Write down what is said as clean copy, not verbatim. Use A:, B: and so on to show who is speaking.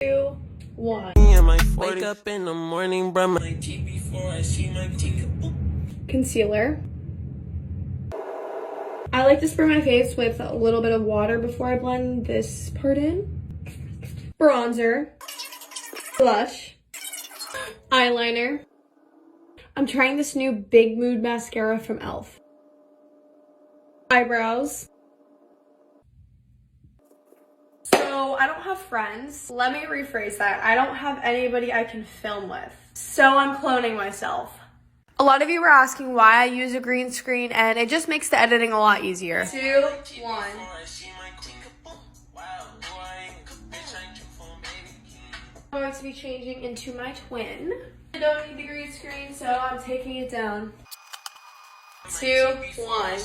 A: 2, 1.
B: Wake up in the morning, bruh my teeth before I see my teeth.
A: Concealer. I like to spray my face with a little bit of water before I blend this part in. Bronzer. Blush. Eyeliner. I'm trying this new Big Mood mascara from e.l.f. Eyebrows. So I don't have friends. Let me rephrase that. I don't have anybody I can film with. So I'm cloning myself. A lot of you were asking why I use a green screen, and it just makes the editing a lot easier. 2, 1. I'm going to be changing into my twin. I don't need the green screen, so I'm taking it down. 2, 1.